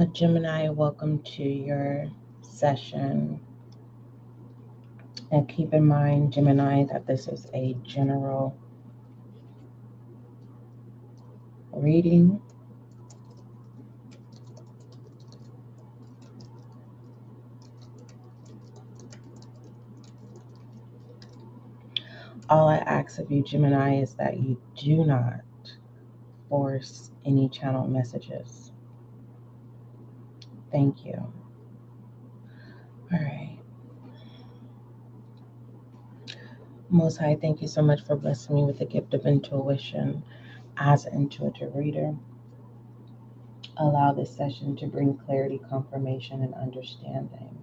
Gemini, welcome to your session. And keep in mind, Gemini, that this is a general reading. All I ask of you, Gemini, is that you do not force any channel messages. Thank you. All right. Most High, thank you so much for blessing me with the gift of intuition as an intuitive reader. Allow this session to bring clarity, confirmation, and understanding.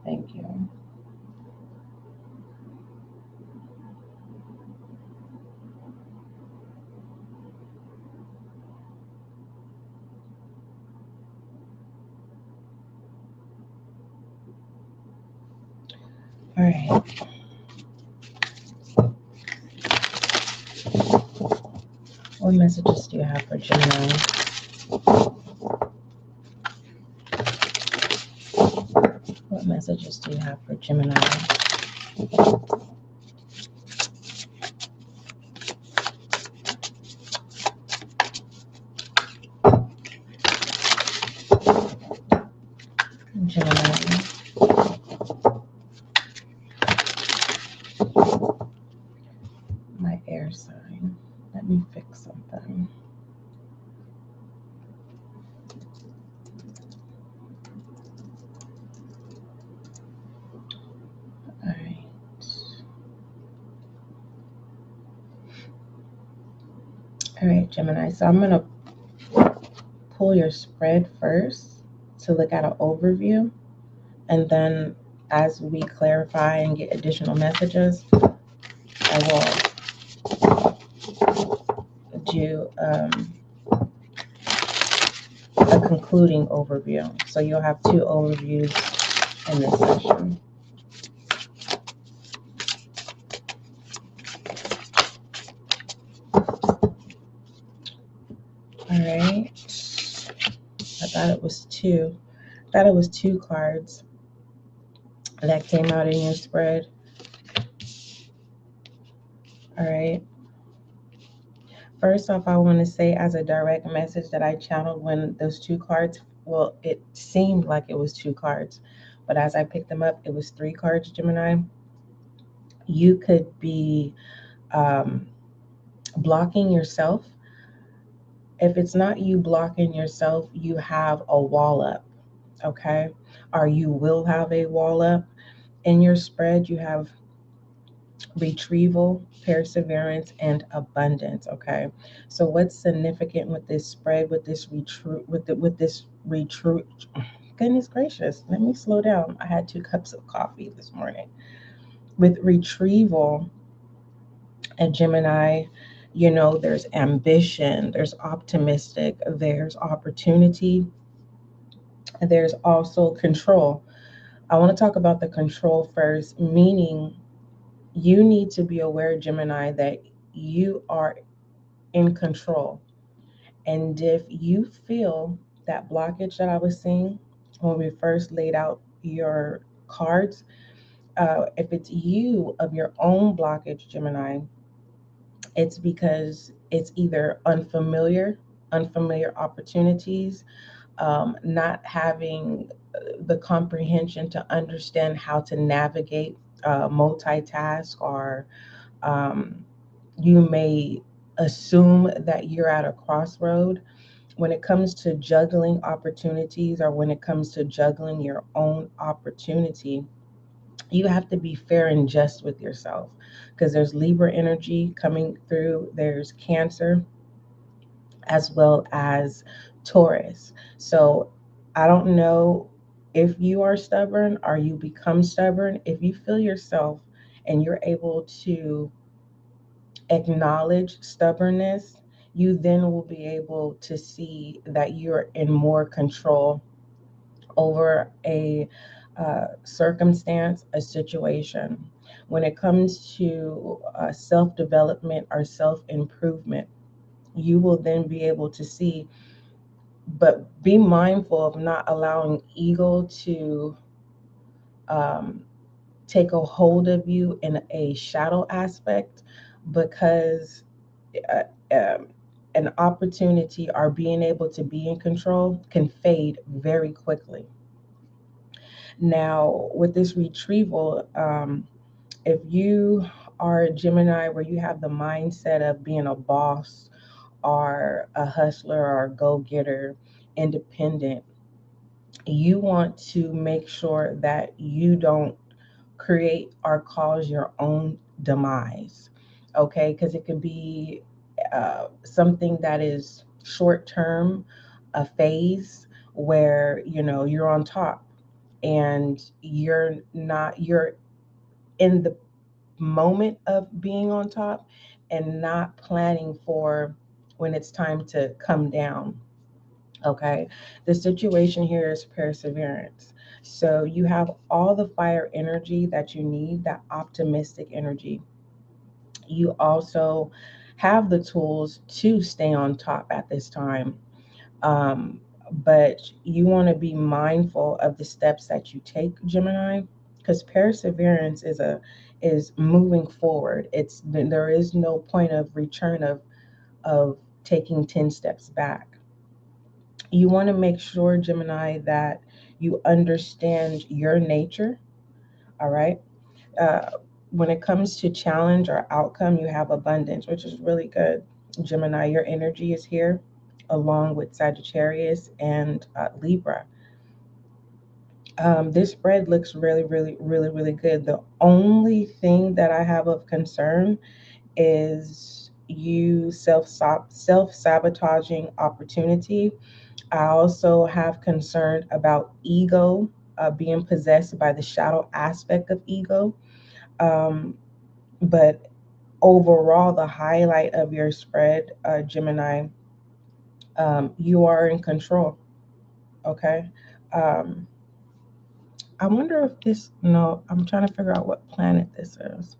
Thank you. All right. What messages do you have for Gemini? What messages do you have for Gemini? Gemini. My air sign. Let me fix something. All right. All right, Gemini. So I'm going to pull your spread first to look at an overview. And then as we clarify and get additional messages, I will do a concluding overview. So you'll have two overviews in this session. All right. I thought it was two. I thought it was two cards that came out in your spread. All right. First off, I want to say as a direct message that I channeled when those two cards, well, it seemed like it was two cards, but as I picked them up, it was three cards, Gemini. You could be blocking yourself. If it's not you blocking yourself, you have a wall up, okay? Or you will have a wall up. In your spread, you have retrieval, perseverance, and abundance. Okay, so what's significant with this spread, with this retreat? Goodness gracious, let me slow down. I had 2 cups of coffee this morning. With retrieval and Gemini, you know, there's ambition, there's optimistic, there's opportunity, there's also control. I want to talk about the control first, meaning you need to be aware, Gemini, that you are in control. And if you feel that blockage that I was seeing when we first laid out your cards, if it's you of your own blockage, Gemini, it's because it's either unfamiliar opportunities, not having the comprehension to understand how to navigate, multitask, or um, you may assume that you're at a crossroad when it comes to juggling opportunities, or when it comes to juggling your own opportunity. You have to be fair and just with yourself, because there's Libra energy coming through, there's Cancer, as well as Taurus. So I don't know if you are stubborn or you become stubborn. If you feel yourself and you're able to acknowledge stubbornness, you then will be able to see that you're in more control over a circumstance, a situation. When it comes to self development or self improvement, you will then be able to see. But be mindful of not allowing ego to um, take a hold of you in a shadow aspect, because uh, um, an opportunity or being able to be in control can fade very quickly. Now, with this retrieval, if you are a Gemini where you have the mindset of being a boss or a hustler or a go getter, independent, you want to make sure that you don't create or cause your own demise. Okay, because it could be something that is short term, a phase where you're on top and you're in the moment of being on top and not planning for when it's time to come down. Okay, the situation here is perseverance. So you have all the fire energy that you need, that optimistic energy. You also have the tools to stay on top at this time. Um, but you want to be mindful of the steps that you take, Gemini, because perseverance is moving forward. There is no point of return of taking 10 steps back. You want to make sure, Gemini, that you understand your nature. All right. uh, when it comes to challenge or outcome, you have abundance, which is really good. Gemini, your energy is here along with Sagittarius and Libra. This spread looks really, really, really, really good. The only thing that I have of concern is you self sabotaging opportunity. I also have concern about ego, being possessed by the shadow aspect of ego. Um, but overall, the highlight of your spread, Gemini, you are in control. Okay. Um, I wonder if this, no, I'm trying to figure out what planet this is.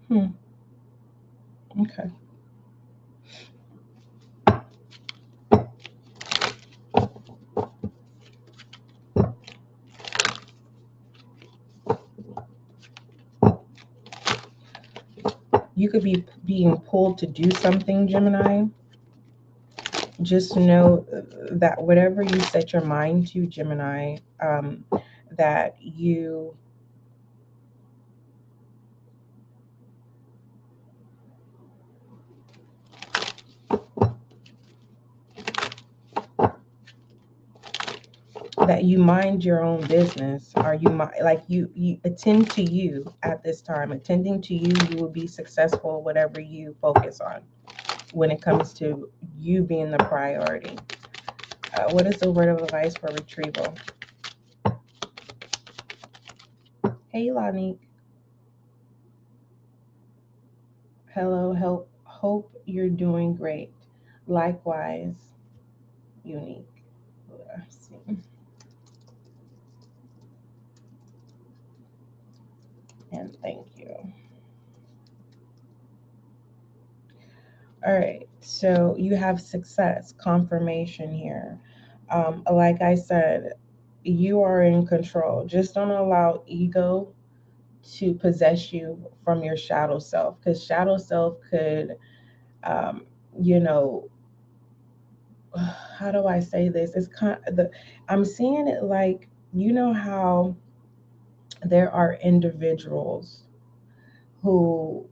Hmm. Okay. You could be being pulled to do something, Gemini. Just know that whatever you set your mind to, Gemini, that you mind your own business, or you attend to you at this time. Attending to you, you will be successful whatever you focus on when it comes to you being the priority. What is the word of advice for retrieval? Hey, Lanique. Hello, help. Hope you're doing great. Likewise, Unique. Let's see. And thank you. All right. So you have success, confirmation here. Like I said, you are in control. Just don't allow ego to possess you from your shadow self, because shadow self could, um, you know, how do I say this? It's kind of I'm seeing it like, how there are individuals who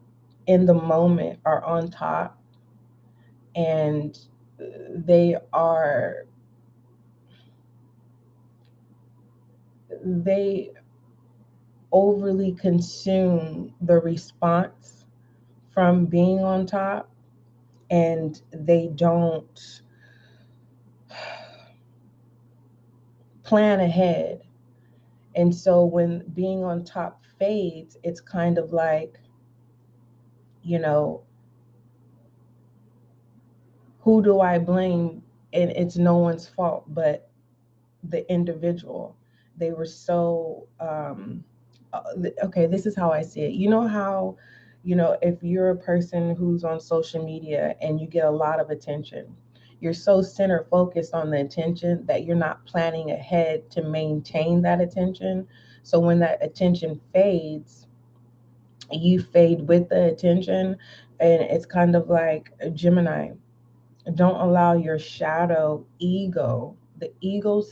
in the moment are on top, and they are they overly consume the response from being on top, and they don't plan ahead. And so when being on top fades, it's kind of like, you know, who do I blame? And it's no one's fault but the individual. They were so okay, this is how I see it. You know how You know, if you're a person who's on social media and you get a lot of attention, you're so center focused on the attention that you're not planning ahead to maintain that attention. So when that attention fades, you fade with the attention. And it's kind of like Gemini. Don't allow your shadow ego, the ego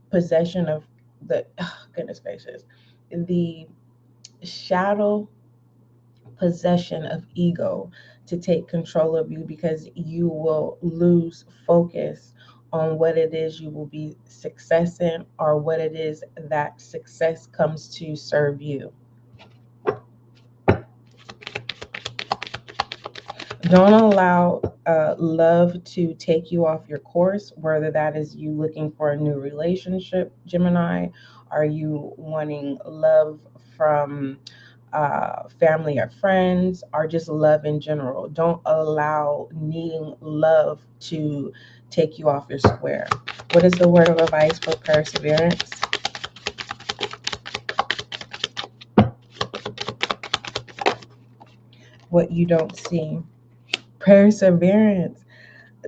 possession of the goodness gracious, the shadow possession of ego to take control of you, because you will lose focus on what it is you will be success in, or what it is that success comes to serve you. Don't allow love to take you off your course, whether that is you looking for a new relationship, Gemini. Are you wanting love from family or friends, or just love in general? Don't allow needing love to take you off your square. What is the word of advice for perseverance? What you don't see. Perseverance.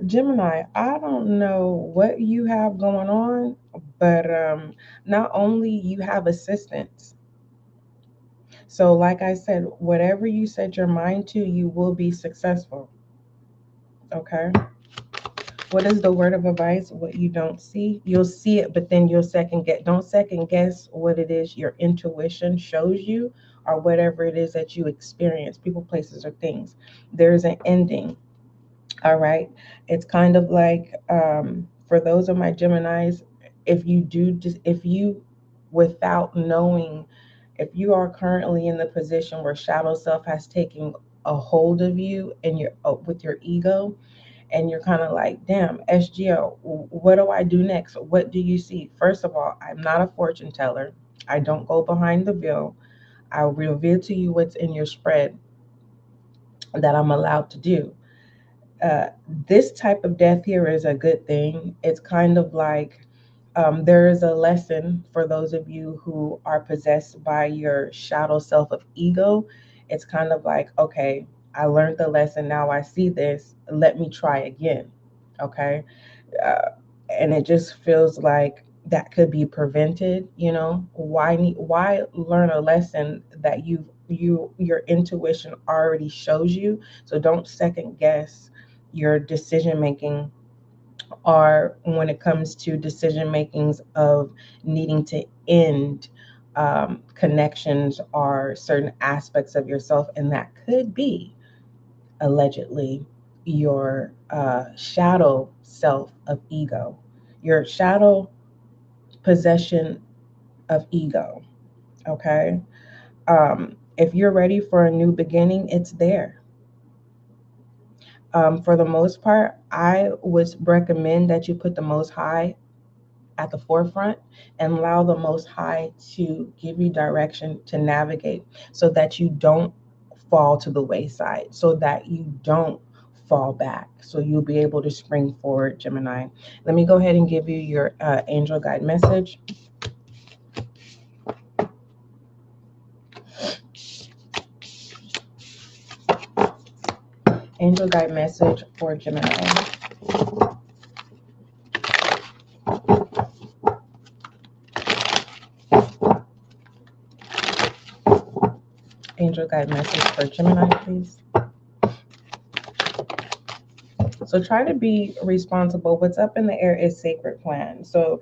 Gemini, I don't know what you have going on, but not only you have assistance. So, like I said, whatever you set your mind to, you will be successful. Okay. What is the word of advice? What you don't see, you'll see it, but then you'll second guess. Don't second guess what it is your intuition shows you, or whatever it is that you experience. People, places, or things. There's an ending. All right. It's kind of like for those of my Geminis, if you do just, if you, without knowing, if you are currently in the position where shadow self has taken a hold of you and you're with your ego, and you're kind of like, damn, SGL, what do I do next? What do you see? First of all, I'm not a fortune teller. I don't go behind the veil. I'll reveal to you what's in your spread that I'm allowed to do. uh, this type of death here is a good thing. It's kind of like there is a lesson for those of you who are possessed by your shadow self of ego. It's kind of like, okay, I learned the lesson. Now I see this. Let me try again. Okay. uh, and it just feels like that could be prevented. You know, why learn a lesson that your intuition already shows you? So don't second guess your decision making, or when it comes to decision makings of needing to end connections or certain aspects of yourself, and that could be allegedly your shadow self of ego, your shadow possession of ego. Okay. If you're ready for a new beginning, it's there. For the most part, I would recommend that you put the Most High at the forefront and allow the Most High to give you direction to navigate, so that you don't fall to the wayside, so that you don't fall back, so you'll be able to spring forward, Gemini. Let me go ahead and give you your angel guide message. Angel guide message for Gemini. Angel guide message for Gemini, please. So try to be responsible. What's up in the air is sacred plan. So,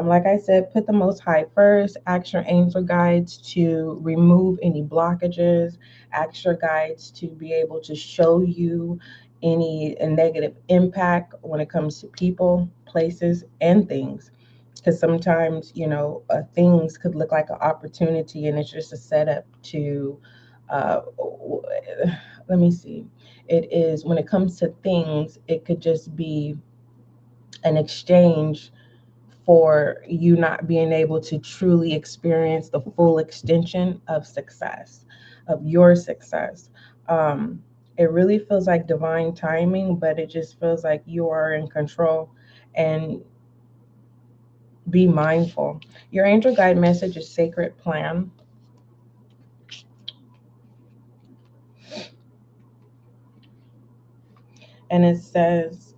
like I said, put the Most High first. Ask your angel guides to remove any blockages. Ask your guides to be able to show you any negative impact when it comes to people, places, and things. Because sometimes, you know, things could look like an opportunity, and it's just a setup to, uh, let me see. It is, when it comes to things, it could just be an exchange for you not being able to truly experience the full extension of success, of your success. Um, it really feels like divine timing, but it just feels like you are in control. And be mindful. Your angel guide message is sacred plan. And it says,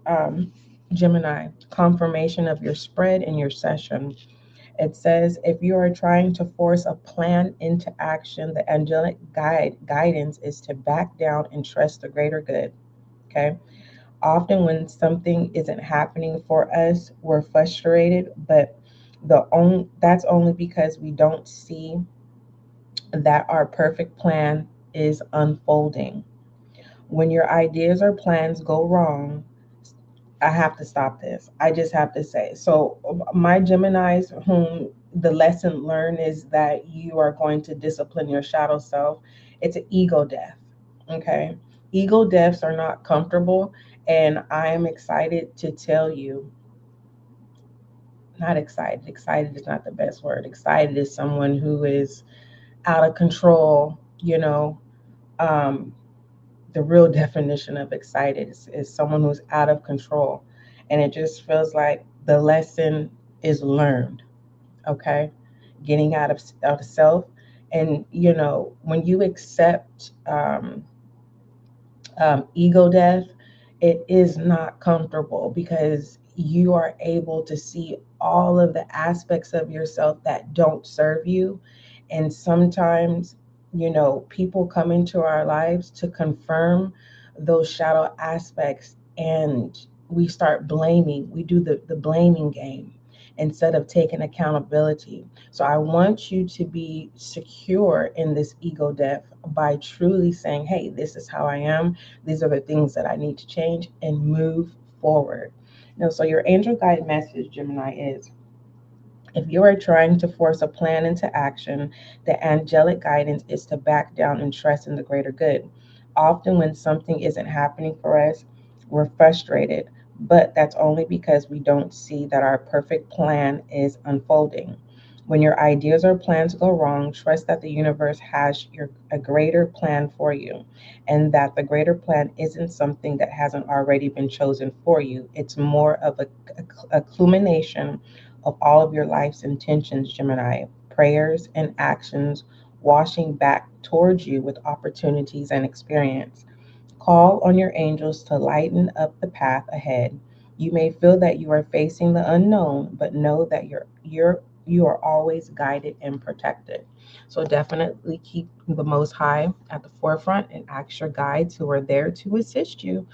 Gemini, confirmation of your spread in your session. It says, if you are trying to force a plan into action, the angelic guidance is to back down and trust the greater good. Okay. Often when something isn't happening for us, we're frustrated, but that's only because we don't see that our perfect plan is unfolding. When your ideas or plans go wrong, I have to stop this. I just have to say. So, my Geminis, whom the lesson learned is that you are going to discipline your shadow self, it's an ego death. Okay. Ego deaths are not comfortable. And I am excited to tell you, not excited, excited is not the best word. Excited is someone who is out of control, um, the real definition of excited is someone who's out of control. And it just feels like the lesson is learned, okay? Getting out of self. And, when you accept ego death, it is not comfortable because you are able to see all of the aspects of yourself that don't serve you. And sometimes, people come into our lives to confirm those shadow aspects, and we start blaming. We do the blaming game instead of taking accountability. So I want you to be secure in this ego death by truly saying, hey, this is how I am. These are the things that I need to change and move forward. So your angel guide message, Gemini, is, if you are trying to force a plan into action, the angelic guidance is to back down and trust in the greater good. Often, when something isn't happening for us, we're frustrated, but that's only because we don't see that our perfect plan is unfolding. When your ideas or plans go wrong, trust that the universe has a greater plan for you, and that the greater plan isn't something that hasn't already been chosen for you. It's more of a culmination of all of your life's intentions, Gemini, prayers and actions washing back towards you with opportunities and experience. Call on your angels to lighten up the path ahead. You may feel that you are facing the unknown, but know that you are always guided and protected. So definitely keep the Most High at the forefront and ask your guides who are there to assist you,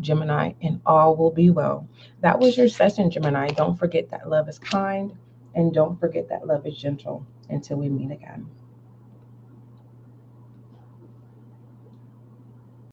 Gemini, and all will be well. That was your session, Gemini. Don't forget that love is kind, and don't forget that love is gentle. Until we meet again.